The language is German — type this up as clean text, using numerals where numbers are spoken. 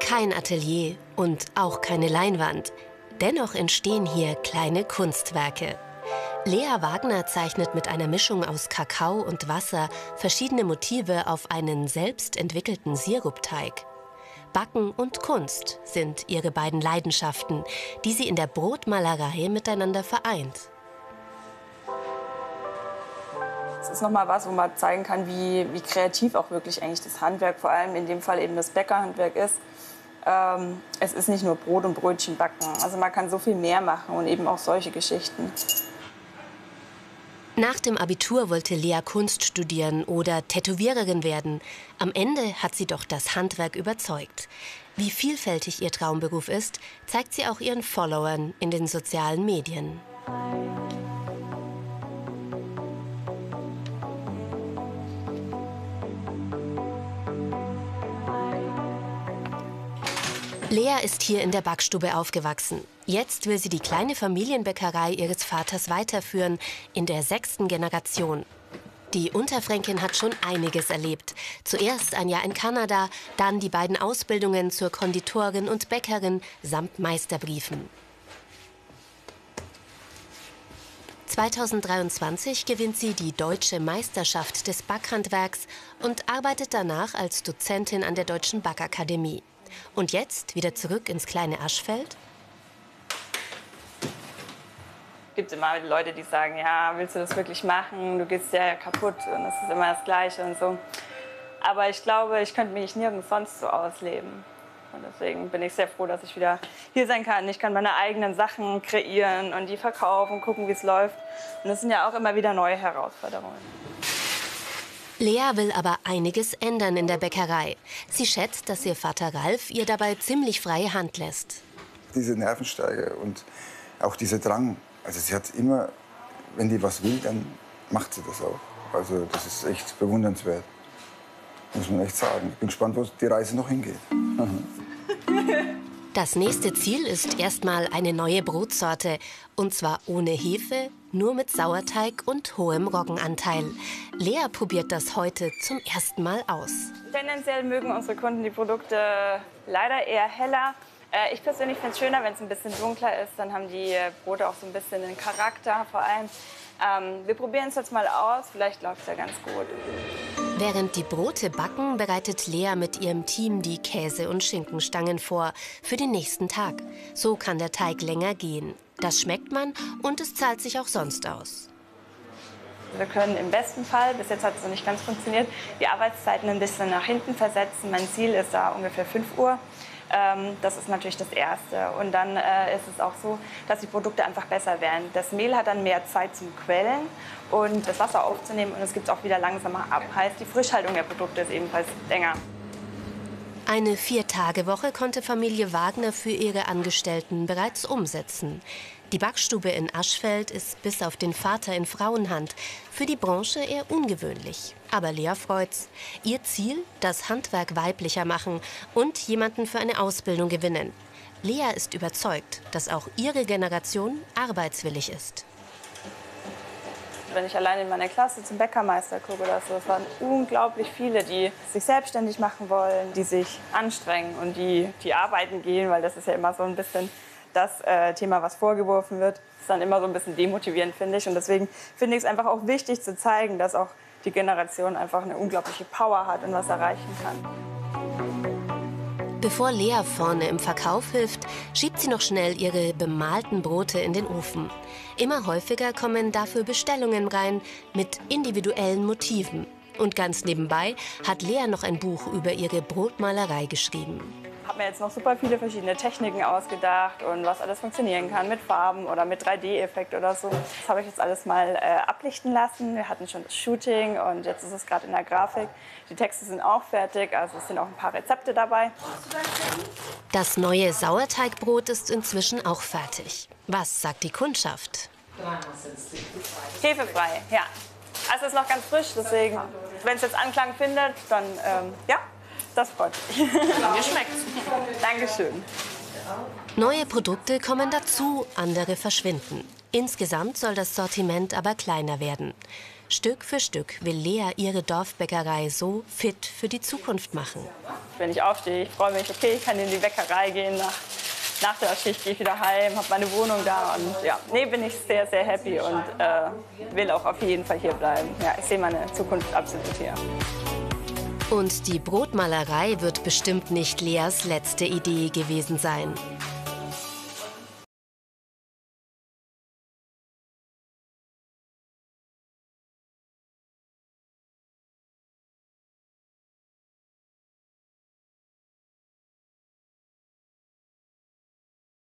Kein Atelier und auch keine Leinwand. Dennoch entstehen hier kleine Kunstwerke. Lea Wagner zeichnet mit einer Mischung aus Kakao und Wasser verschiedene Motive auf einen selbst entwickelten Sirupteig. Backen und Kunst sind ihre beiden Leidenschaften, die sie in der Brotmalerei miteinander vereint. Es ist nochmal was, wo man zeigen kann, wie kreativ auch wirklich eigentlich das Handwerk, vor allem in dem Fall eben das Bäckerhandwerk ist. Es ist nicht nur Brot und Brötchen backen, also man kann so viel mehr machen und eben auch solche Geschichten. Nach dem Abitur wollte Lea Kunst studieren oder Tätowiererin werden. Am Ende hat sie doch das Handwerk überzeugt. Wie vielfältig ihr Traumberuf ist, zeigt sie auch ihren Followern in den sozialen Medien. Lea ist hier in der Backstube aufgewachsen. Jetzt will sie die kleine Familienbäckerei ihres Vaters weiterführen, in der 6. Generation. Die Unterfränkin hat schon einiges erlebt. Zuerst ein Jahr in Kanada, dann die beiden Ausbildungen zur Konditorin und Bäckerin samt Meisterbriefen. 2023 gewinnt sie die Deutsche Meisterschaft des Backhandwerks und arbeitet danach als Dozentin an der Deutschen Backakademie. Und jetzt wieder zurück ins kleine Aschfeld? Es gibt immer Leute, die sagen, ja, willst du das wirklich machen? Du gehst ja kaputt und es ist immer das Gleiche und so. Aber ich glaube, ich könnte mich nirgends sonst so ausleben. Und deswegen bin ich sehr froh, dass ich wieder hier sein kann. Ich kann meine eigenen Sachen kreieren und die verkaufen, gucken, wie es läuft. Und das sind ja auch immer wieder neue Herausforderungen. Lea will aber einiges ändern in der Bäckerei. Sie schätzt, dass ihr Vater Ralf ihr dabei ziemlich freie Hand lässt. Diese Nervenstärke und auch dieser Drang. Also sie hat immer, wenn die was will, dann macht sie das auch. Also das ist echt bewundernswert, muss man echt sagen. Ich bin gespannt, wo die Reise noch hingeht. Das nächste Ziel ist erstmal eine neue Brotsorte. Und zwar ohne Hefe, nur mit Sauerteig und hohem Roggenanteil. Lea probiert das heute zum ersten Mal aus. Tendenziell mögen unsere Kunden die Produkte leider eher heller. Ich persönlich finde es schöner, wenn es ein bisschen dunkler ist. Dann haben die Brote auch so ein bisschen den Charakter vor allem. Wir probieren es jetzt mal aus, vielleicht läuft es ja ganz gut. Während die Brote backen, bereitet Lea mit ihrem Team die Käse- und Schinkenstangen vor für den nächsten Tag. So kann der Teig länger gehen. Das schmeckt man und es zahlt sich auch sonst aus. Wir können im besten Fall, bis jetzt hat es noch nicht ganz funktioniert, die Arbeitszeiten ein bisschen nach hinten versetzen. Mein Ziel ist da ungefähr 5 Uhr. Das ist natürlich das Erste. Und dann ist es auch so, dass die Produkte einfach besser werden. Das Mehl hat dann mehr Zeit zum Quellen und das Wasser aufzunehmen und es gibt es auch wieder langsamer ab. Heißt, die Frischhaltung der Produkte ist ebenfalls länger. Eine 4-Tage-Woche konnte Familie Wagner für ihre Angestellten bereits umsetzen. Die Backstube in Aschfeld ist bis auf den Vater in Frauenhand. Für die Branche eher ungewöhnlich. Aber Lea freut's. Ihr Ziel, das Handwerk weiblicher machen und jemanden für eine Ausbildung gewinnen. Lea ist überzeugt, dass auch ihre Generation arbeitswillig ist. Wenn ich allein in meiner Klasse zum Bäckermeister gucke, das waren unglaublich viele, die sich selbstständig machen wollen, die sich anstrengen und die arbeiten gehen, weil das ist ja immer so ein bisschen das Thema, was vorgeworfen wird. Das ist dann immer so ein bisschen demotivierend, finde ich. Und deswegen finde ich es einfach auch wichtig zu zeigen, dass auch die Generation einfach eine unglaubliche Power hat und was erreichen kann. Bevor Lea vorne im Verkauf hilft, schiebt sie noch schnell ihre bemalten Brote in den Ofen. Immer häufiger kommen dafür Bestellungen rein mit individuellen Motiven. Und ganz nebenbei hat Lea noch ein Buch über ihre Brotmalerei geschrieben. Ich habe mir jetzt noch super viele verschiedene Techniken ausgedacht und was alles funktionieren kann mit Farben oder mit 3D-Effekt oder so. Das habe ich jetzt alles mal ablichten lassen. Wir hatten schon das Shooting und jetzt ist es gerade in der Grafik. Die Texte sind auch fertig, also es sind auch ein paar Rezepte dabei. Das neue Sauerteigbrot ist inzwischen auch fertig. Was sagt die Kundschaft? Hefefrei, ja. Also es ist noch ganz frisch, deswegen, wenn es jetzt Anklang findet, dann ja. Das freut mich. Mir schmeckt's. Dankeschön. Neue Produkte kommen dazu, andere verschwinden. Insgesamt soll das Sortiment aber kleiner werden. Stück für Stück will Lea ihre Dorfbäckerei so fit für die Zukunft machen. Wenn ich aufstehe, ich freue mich, okay, ich kann in die Bäckerei gehen. Nach der Schicht gehe ich wieder heim, habe meine Wohnung da. Und ja, bin ich sehr, sehr happy und will auch auf jeden Fall hier bleiben. Ja, ich sehe meine Zukunft absolut hier. Und die Brotmalerei wird bestimmt nicht Leas letzte Idee gewesen sein.